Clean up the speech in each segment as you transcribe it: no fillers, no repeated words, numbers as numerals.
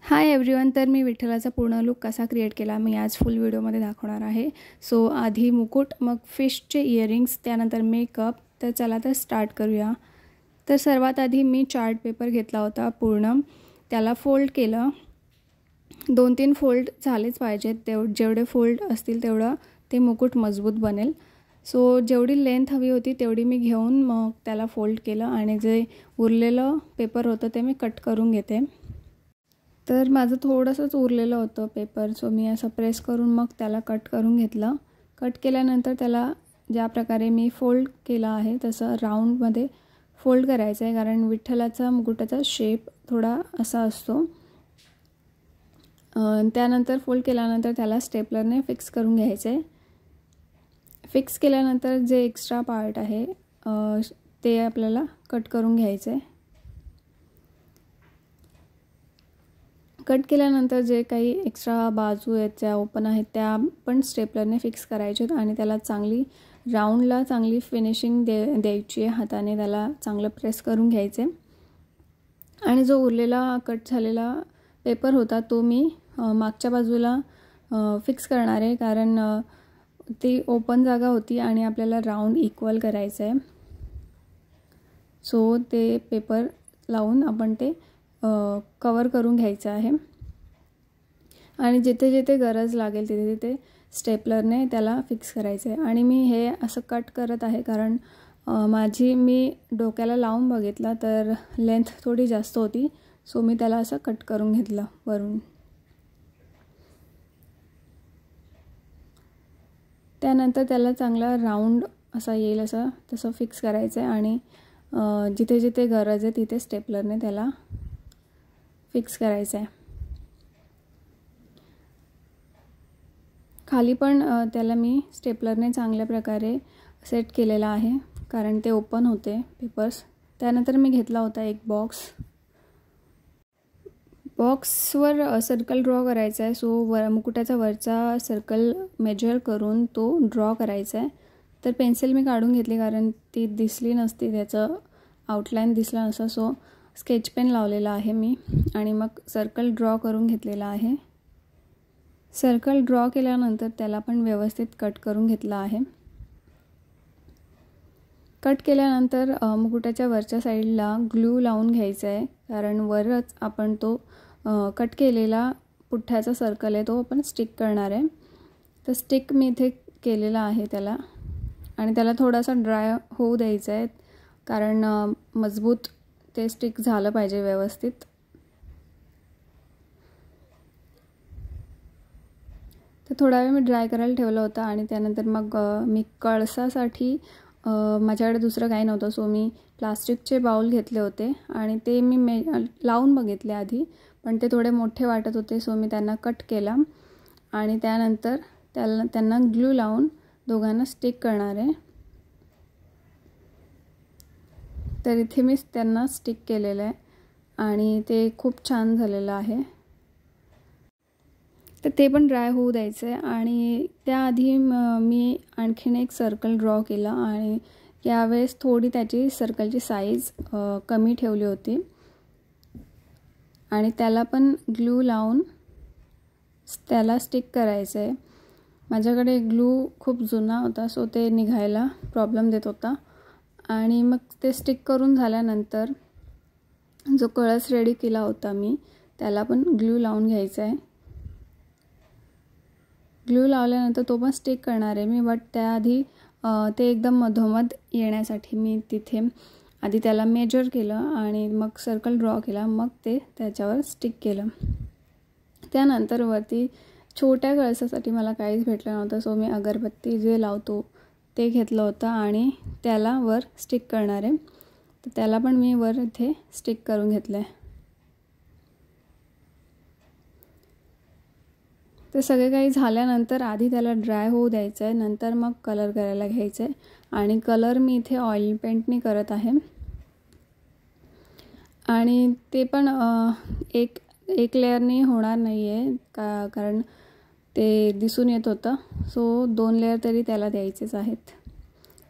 Hi everyone, तर मी विठ्ठलाचा पूर्ण look कसा क्रिएट केला मी आज फुल व्हिडिओमध्ये दाखवणार आहे. सो आधी मुकुट, मग फिशचे इयरिंग्स, त्यानंतर मेकअप. तर चला तर स्टार्ट करूया. तर सर्वात आधी मी चार्ट पेपर घेतला होता पूर्ण, त्याला फोल्ड केलं. 2-3 फोल्ड झालेच पाहिजेत, जेवढे फोल्ड असतील तेवढं ते मुकुट मजबूत बनेल. सो जेवढी लेंथ हवी होती तेवढी मी घेऊन मग त्याला फोल्ड केलं आणि जे उरलेलं पेपर होतं ते मी कट करून घेते. तर माझं थोडंसंच उरलेलं होतं पेपर, सो मी असं प्रेस करून मग त्याला कट करून घेतलं. कट केल्यानंतर त्याला ज्या प्रकारे मी फोल्ड केला आहे तसं राऊंडमध्ये फोल्ड करायचं आहे, कारण विठ्ठलाचा मुकुटाचा शेप थोडा असा असतो. त्यानंतर फोल्ड केल्यानंतर त्याला स्टेपलरने फिक्स करून घ्यायचं आहे. फिक्स केल्यानंतर जे एक्स्ट्रा पार्ट आहे ते आपल्याला कट करून घ्यायचं आहे. कट केल्यानंतर जे काही एक्स्ट्रा बाजू आहेत ज्या ओपन आहेत त्या पण स्टेपलरने फिक्स करायचे आहेत आणि त्याला चांगली राऊंडला चांगली फिनिशिंग द्यायची आहे. हाताने त्याला चांगलं प्रेस करून घ्यायचे. आणि जो उरलेला कट झालेला पेपर होता तो मी मागच्या बाजूला फिक्स करणार आहे, कारण ती ओपन जागा होती आणि आपल्याला राऊंड इक्वल करायचं आहे. सो ते पेपर लावून आपण ते कवर करून घ्यायचं आहे आणि जिथे जिथे गरज लागेल तिथे तिथे स्टेपलरने त्याला फिक्स करायचं आहे. आणि मी हे असं कट करत आहे कारण मी डोक्याला लावून बघितलं तर लेंथ थोडी जास्त होती, सो मी त्याला असं कट करून घेतलं वरून. त्यानंतर त्याला चांगला राऊंड असा येईल असं तसं फिक्स करायचं आहे आणि जिथे जिथे गरज आहे तिथे स्टेपलरने त्याला फिक्स करायचं आहे. खाली पण त्याला मी स्टेपलरने चांगल्या प्रकारे सेट केलेला आहे, कारण ते ओपन होते पेपर्स. त्यानंतर मी घेतला होता एक बॉक्सवर सर्कल ड्रॉ करायचा आहे. सो मुकुटाचा वरचा सर्कल मेजर करून तो ड्रॉ करायचा आहे. तर पेन्सिल मी काढून घेतली कारण ती दिसली नसती, त्याचं आउटलाईन दिसला नसतं. सो स्केच पेन लावलेला आहे मी आणि मग सर्कल ड्रॉ करून घेतलेला आहे. सर्कल ड्रॉ केल्यानंतर त्याला पण व्यवस्थित कट करून घेतला आहे. कट केल्यानंतर मुकुटाच्या वरच्या साईडला ग्लू लावून घ्यायचा आहे, कारण वरच आपण तो कट केलेला पुठ्ठ्याचा सर्कल आहे तो आपण स्टिक करणार आहे. तर स्टिक मी इथे केलेला आहे त्याला आणि त्याला थोडासा ड्राय होऊ द्यायचा आहे, कारण मजबूत ते स्टिक झालं पाहिजे व्यवस्थित. तर थोडा वेळ मी ड्राय करायला ठेवलं होतं आणि त्यानंतर मग मी कळसासाठी माझ्याकडे दुसरं काही नव्हतं, सो मी प्लास्टिकचे बाउल घेतले होते आणि ते मी लावून बघितले आधी, पण ते थोडे मोठे वाटत होते. सो मी त्यांना कट केला आणि त्यानंतर त्यांना ग्लू लावून दोघांना स्टिक करणार आहे. तर इथे मी त्यांना स्टिक केलेलं आहे आणि ते खूप छान झालेलं आहे. तर ते पण ड्राय होऊ द्यायचं आहे आणि त्याआधी मी आणखीन एक सर्कल ड्रॉ केला आणि यावेळेस थोडी त्याची सर्कलची साईज कमी ठेवली होती आणि त्याला पण ग्लू लावून त्याला स्टिक करायचं आहे. माझ्याकडे ग्लू खूप जुना होता, सो ते निघायला प्रॉब्लेम देत होता. आणि मग ते स्टिक करून झाल्यानंतर जो कळस रेडी केला होता मी त्याला पण ग्लू लावून घ्यायचा आहे. ग्लू लावल्यानंतर तो पण स्टिक करणार आहे मी, बट त्याआधी ते एकदम मधोमध येण्यासाठी मी तिथे आधी त्याला मेजर केलं आणि मग सर्कल ड्रॉ केला, मग ते त्याच्यावर स्टिक केलं. त्यानंतर वरती छोट्या कळसासाठी मला काहीच भेटलं नव्हतं, सो मी अगरबत्ती जे लावतो ते घेतलं होतं आणि त्याला वर स्टिक करणार आहे. तर त्याला पण मी वर इथे स्टिक करून घेतलं आहे. ते सगळे काही झाल्यानंतर आधी त्याला ड्राय होऊ द्यायचं आहे, नंतर मग कलर करायला घ्यायचं आहे. आणि कलर मी इथे ऑइल पेंटनी करत आहे आणि ते पण एक लेअरनी होणार नाही आहे कारण ते दिसून येत होतं. सो 2 लेअर तरी त्याला द्यायचेच आहेत.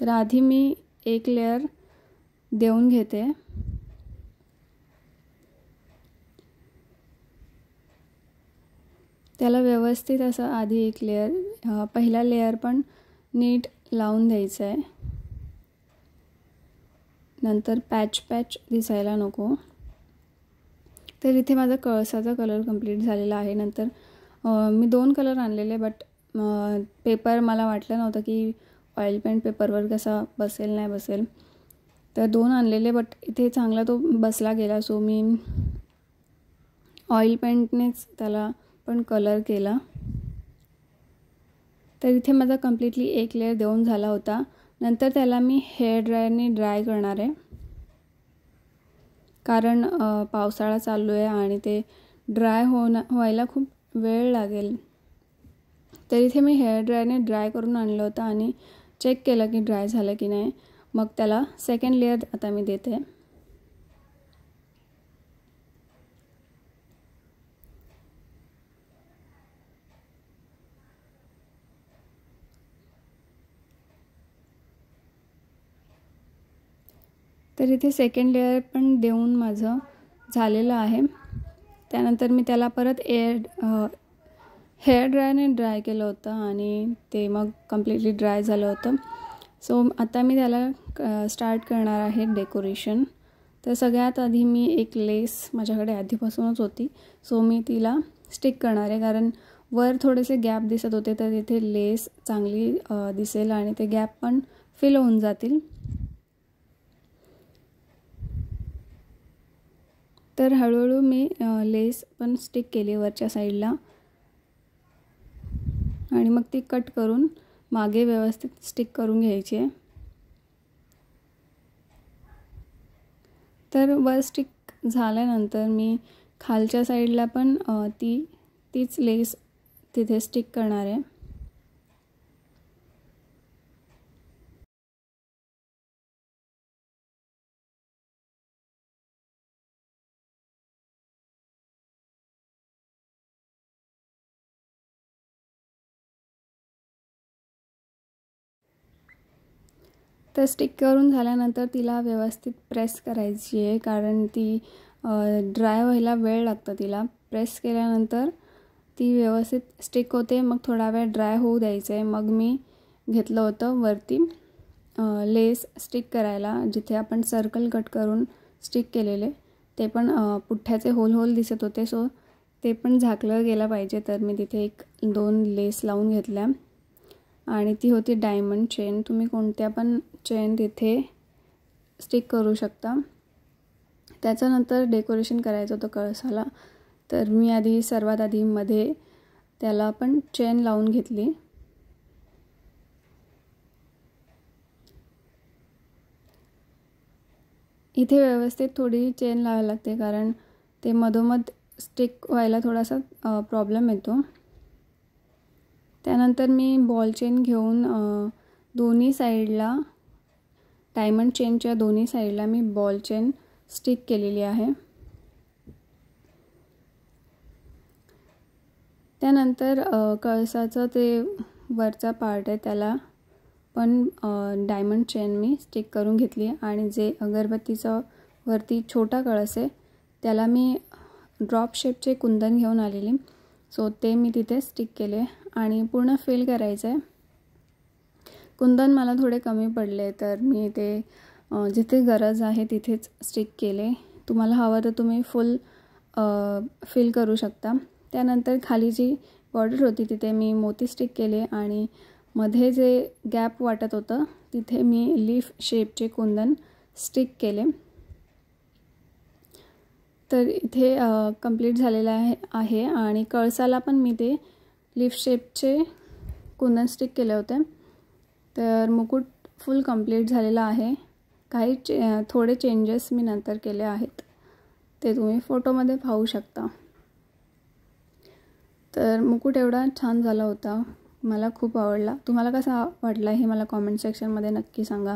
तर आधी मी एक लेअर देऊन घेते त्याला व्यवस्थित असं आधी एक लेअर, पहिला लेअर पण नीट लावून द्यायचं आहे, नंतर पॅच दिसायला नको. तर इथे माझा कळसाचा कलर कंप्लीट झालेला आहे. नंतर मी 2 कलर आणलेले, बट पेपर मला वाटलं नव्हतं की ऑइल पेंट पेपरवर कसा बसेल नाही बसेल, तर 2 आणलेले, बट इथे चांगला तो बसला गेला. सो मी ऑइल पेंटनेच त्याला पण कलर केला. तर इथे माझा कम्प्लिटली एक लेअर देऊन झाला होता. नंतर त्याला मी हेअर ड्रायरने ड्राय करणार आहे, कारण पावसाळा चालू आहे आणि ते ड्राय व्हायला खूप वेळ लागेल. तर इथे मी हेअर ड्रायरने ड्राय करून आणलं होतं आणि चेक केलं की ड्राय झालं की नाही. मग त्याला सेकंड लेअर आता मी देते. तर इथे सेकंड लेअर पण देऊन माझं झालेलं आहे. त्यानंतर मी त्याला परत हेअर ड्रायरने ड्राय केलं होतं आणि ते मग कम्प्लिटली ड्राय झालं होतं. सो आता मी त्याला स्टार्ट करणार आहे डेकोरेशन. तर सगळ्यात आधी मी एक लेस माझ्याकडे आधीपासूनच होती, सो मी तिला स्टिक करणार आहे, कारण वर थोडेसे गॅप दिसत होते, तर इथे लेस चांगली दिसेल आणि ते गॅप पण फिल होऊन जातील. तर हळूहळू मी लेस पण स्टिक केली वरच्या साईडला आणि मग ती कट करून मागे व्यवस्थित स्टिक करून घ्यायची आहे. तर वर स्टिक झाल्यानंतर मी खालच्या साईडला पण तीच लेस तिथे स्टिक करणार आहे. तर स्टिक करून झाल्यानंतर तिला व्यवस्थित प्रेस करायची आहे, कारण ती ड्राय व्हायला वेळ लागतं. तिला प्रेस केल्यानंतर ती व्यवस्थित स्टिक होते. मग थोडा वेळ ड्राय होऊ द्यायचं आहे. मग मी घेतलं होतं वरती लेस स्टिक करायला, जिथे आपण सर्कल कट करून स्टिक केलेले, ते पण पुठ्ठ्याचे होल दिसत होते, सो ते पण झाकलं गेलं पाहिजे. तर मी तिथे 1-2 लेस लावून घेतल्या आणि ती होती डायमंड चेन. तुम्ही कोणत्या पण चेन तिथे स्टिक करू शकता. त्याच्यानंतर डेकोरेशन करायचं होतं कळसाला, तर मी सर्वात आधी मध्ये त्याला पण चेन लावून घेतली. इथे व्यवस्थित थोडी चेन लावायला लागते, कारण ते मधोमध स्टिक व्हायला थोडासा प्रॉब्लेम येतो. त्यानंतर मी बॉल चेन घेऊन दोन्ही साईडला, डायमंड चेनच्या दोन्ही साईडला मी बॉल चेन स्टिक केलेली आहे. त्यानंतर कळसाचं ते वरचा पार्ट आहे, त्याला पण डायमंड चेन मी स्टिक करून घेतली आणि जे अगरबत्तीचं वरती छोटा कळस आहे त्याला मी ड्रॉप शेपचे कुंदन घेऊन आलेली, सो ते मी तिथे स्टिक केले आणि पूर्ण फिल करायचं आहे. कुंदन मला थोडे कमी पडले, तर मी ते जिथे गरज आहे तिथेच स्टिक केले. तुम्हाला हवं तर तुम्ही फुल फिल करू शकता. त्यानंतर खाली जी बॉर्डर होती तिथे मी मोती स्टिक केले आणि मध्ये जे गॅप वाटत होतं तिथे मी लीफ शेपचे कुंदन स्टिक केले. तर इथे कंप्लीट झालेलं आहे आणि कळसाला पण मी ते लीफ शेपचे कुंदन स्टिक केले होते. तर मुकुट फुल कंप्लीट झालेला आहे. काही थोडे चेंजेस मी नंतर केले आहेत, ते तुम्ही फोटोमध्ये पाहू शकता. तर मुकुट एवढा छान झाला होता, मला खूप आवडला. तुम्हाला कसा वाटला हे मला कॉमेंट सेक्शनमध्ये नक्की सांगा.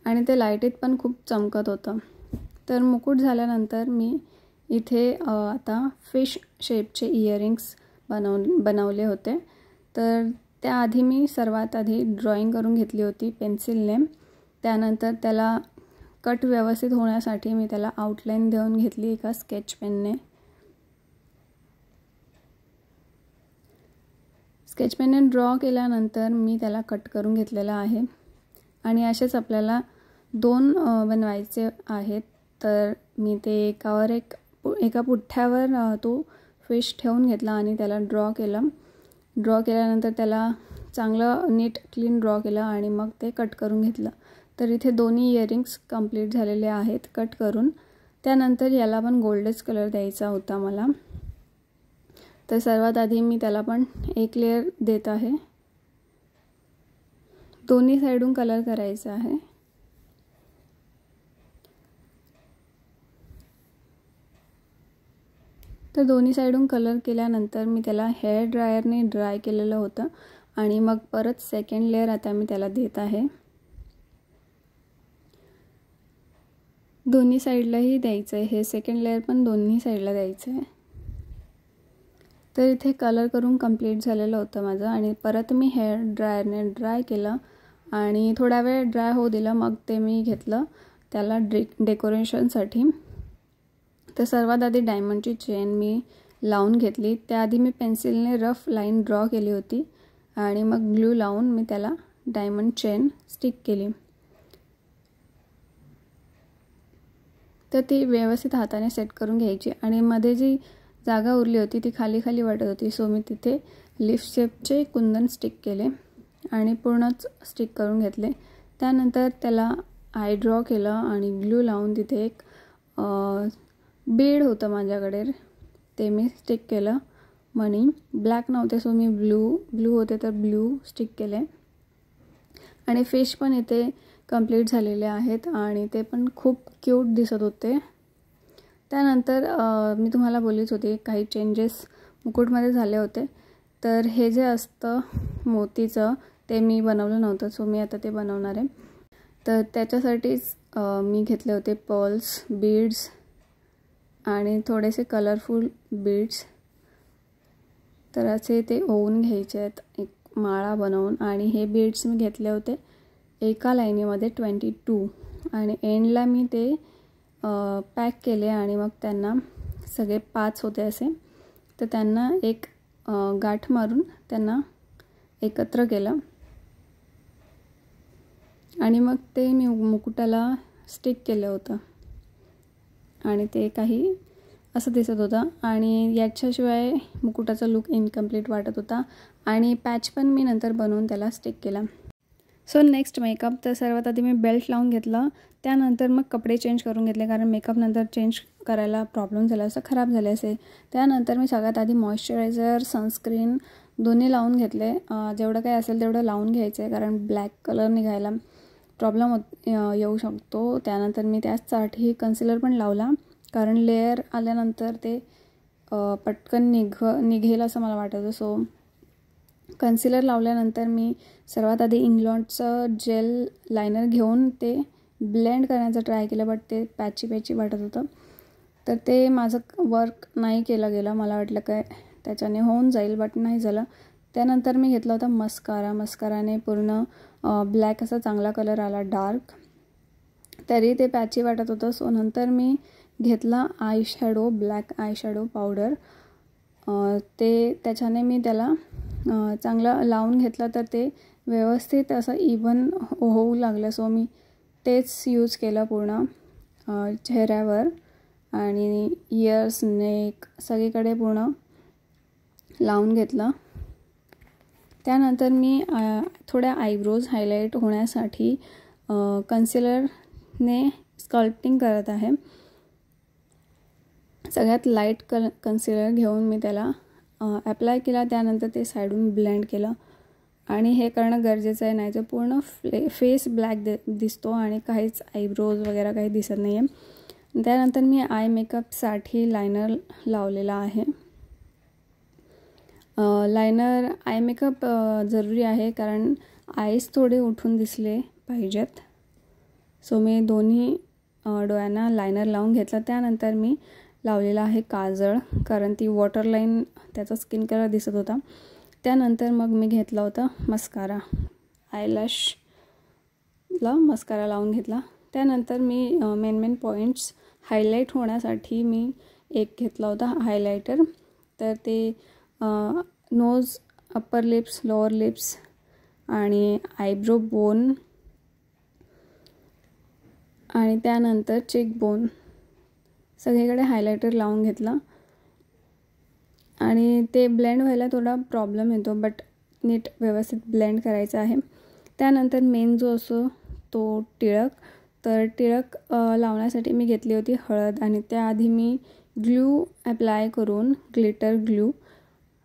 आणि ते लाईटीत पण खूप चमकत होतं. तर मुकुट झाल्यानंतर मी इथे आता फिश शेपचे इयरिंग्स बनवले होते. तर त्याआधी मी सर्वात आधी ड्रॉइंग करून घेतली होती पेन्सिलने. त्यानंतर त्याला कट व्यवस्थित होण्यासाठी मी त्याला आउटलाईन देऊन घेतली एका स्केच पेनने. स्केच पेनने ड्रॉ केल्यानंतर मी त्याला कट करून घेतलेला आहे आणि असेच आपल्याला 2 बनवायचे आहेत. तर मी ते एका पुठ्ठ्यावर तो फिश ठेवून घेतला आणि त्याला ड्रॉ केल्यानंतर त्याला चांगलं नीट क्लीन ड्रॉ केलं आणि मग ते कट करून घेतलं. तर इथे दोन्ही इयरिंग्स कंप्लीट झालेले आहेत कट करून. त्यानंतर याला पण गोल्डच कलर द्यायचा होता मला. तर सर्वात आधी मी त्याला पण एक लेयर देत आहे. दोन्ही साइडून कलर करायचा आहे. तर दोन्ही साइडून कलर केल्यानंतर मी त्याला हेअर ड्रायरने ड्राय केलेलं होतं आणि मग परत सेकंड लेयर आता मी त्याला देत आहे. दोन्ही साइडलाही द्यायचं आहे. हे सेकंड लेयर पण दोन्ही साइडला द्यायचं आहे. तर इथे कलर करून कंप्लीट झालेलं होतं माझं आणि परत मी हेअर ड्रायरने ड्राय केलं आणि थोडा वेळ ड्राय होऊ दिलं. मग ते मी घेतलं त्याला डेकोरेशनसाठी. तर सर्वात आधी डायमंडची चेन मी लावून घेतली. त्याआधी मी पेन्सिलने रफ लाईन ड्रॉ केली होती आणि मग ग्लू लावून मी त्याला डायमंड चेन स्टिक केली. तर ती व्यवस्थित हाताने सेट करून घ्यायची आणि मध्ये जी जागा उरली होती ती खाली खाली वाटत होती. सो मी तिथे लीफ शेपचे कुंदन स्टिक केले आणि पूर्णच स्टिक करून घेतले. त्यानंतर त्याला आय ड्रॉ केलं आणि ग्लू लावून तिथे एक बीड होतं माझ्याकडे ते मी स्टिक केलं. मनी ब्लॅक नव्हते सो मी ब्लू होते तर ब्लू स्टिक केले आणि फिश पण इथे कंप्लीट झालेले आहेत आणि ते पण खूप क्यूट दिसत होते. त्यानंतर मी तुम्हाला बोललीच होते काही चेंजेस मुकुटमध्ये झाले होते. तर हे जे असतं मोतीचं ते मी बनवलं नव्हतं सो मी आता ते बनवणार आहे. तर त्याच्यासाठीच मी घेतले होते पर्ल्स बीड्स आणि थोडेसे कलरफुल बीड्स. तर असे ते ओवून घ्यायचे आहेत एक माळा बनवून आणि हे बीड्स मी घेतले होते एका लाईनीमध्ये 22 आणि एंडला मी ते पॅक केले आणि मग त्यांना सगळे 5 होते असे. तर त्यांना एक गाठ मारून त्यांना एकत्र केलं आणि मग ते मी मुकुटाला स्टिक केलं होतं आणि ते काही असं दिसत होतं आणि याच्याशिवाय मुकुटाचा लुक इनकम्प्लीट वाटत होता आणि पॅच पण मी नंतर बनवून त्याला स्टिक केला. So next makeup. तर सर्वात आधी मी बेल्ट लावून घेतलं. त्यानंतर मग कपडे चेंज करून घेतले कारण मेकअप नंतर चेंज करायला प्रॉब्लेम झाला असं खराब झाले असे. त्यानंतर मी सगळ्यात आधी मॉइश्चरायझर सनस्क्रीन दोन्ही लावून घेतले. जेवढं काही असेल तेवढं लावून घ्यायचं आहे कारण ब्लॅक कलर निघायला प्रॉब्लेम येऊ शकतो. त्यानंतर मी त्यासाठी कन्सिलर पण लावला कारण लेअर आल्यानंतर ते पटकन निघेल असं मला वाटतं. सो कन्सिलर लावल्यानंतर मी सर्वात आधी इंग्लंडचं जेल लायनर घेऊन ते ब्लेंड करण्याचा ट्राय केलं बट ते पॅची वाटत होतं. तर ते माझं वर्क नाही केलं गेलं. मला वाटलं काय त्याच्याने होऊन जाईल बट नाही झालं. त्यानंतर मी घेतला होता मस्काराने पूर्ण ब्लॅक असा चांगला कलर आला डार्क. तरी ते पॅची वाटत होतं. सो नंतर मी घेतला आयशॅडो ब्लॅक आयशॅडो पावडर. ते त्याच्याने मी त्याला चांगलं लावून घेतलं तर ते व्यवस्थित असं इव्हन होऊ लागलं. सो मी तेच यूज केलं पूर्ण चेहऱ्यावर आणि इयर्स नेक सगळीकडे पूर्ण लावून घेतलं. त्यानंतर मी थोड्या आयब्रोज हायलाईट होण्यासाठी कन्सिलरने स्कल्प्टिंग करत आहे. सगळ्यात लाईट कन्सिलर घेऊन मी त्याला ॲप्लाय केला. त्यानंतर ते साईडून ब्लेंड केलं आणि हे करणं गरजेचं आहे नाही तर पूर्ण फेस ब्लॅक दिसतो आणि काहीच आयब्रोज वगैरे काही दिसत नाही आहे. त्यानंतर मी आय मेकअपसाठी लायनर लावलेला आहे. लायनर आय मेकअप जरुरी आहे कारण आईज थोडे उठून दिसले पाहिजेत. सो मी दोन्ही डोळ्यांना लायनर लावून घेतलं. त्यानंतर मी लावलेला आहे काजळ कारण ती वॉटर लाईन त्याचा स्किन कलर दिसत होता. त्यानंतर मग मी घेतला होता मस्कारा. आयलॅशला मस्कारा लावून घेतला. त्यानंतर मी मेन पॉईंट्स हायलाईट होण्यासाठी मी एक घेतला होता हायलायटर. तर ते nose upper lips, lower lips आणि आयब्रो बोन आणि त्यानंतर चेक बोन सगळीकडे हायलायटर लावून घेतला. आणि ते ब्लेंड व्हायला थोडा प्रॉब्लेम येतो, बट नीट व्यवस्थित ब्लेंड करायचं आहे. त्यानंतर मेन जो असतो तो टिळक. तर टिळक लावण्यासाठी मी घेतली होती हळद आणि त्याआधी मी ग्लू अप्लाय करून, ग्लिटर ग्लू,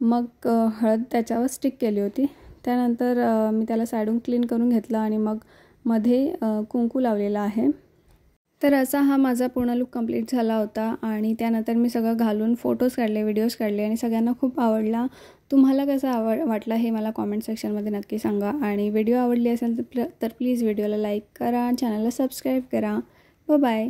मग हळद त्याच्यावर स्टिक केली होती. त्यानंतर मी त्याला साईडून क्लीन करून घेतलं आणि मग मध्ये कुंकू लावलेला आहे. तर असा हा माझा पूर्ण लुक कंप्लीट झाला होता. आणि त्यानंतर मी सगळं घालून फोटोज काढले, व्हिडिओज काढले आणि सगळ्यांना खूप आवडला. तुम्हाला कसा वाटला हे मला कॉमेंट सेक्शनमध्ये नक्की सांगा. आणि व्हिडिओ आवडली असेल तर प्लीज व्हिडिओला लाईक करा, चॅनलला सबस्क्राईब करा. बाय.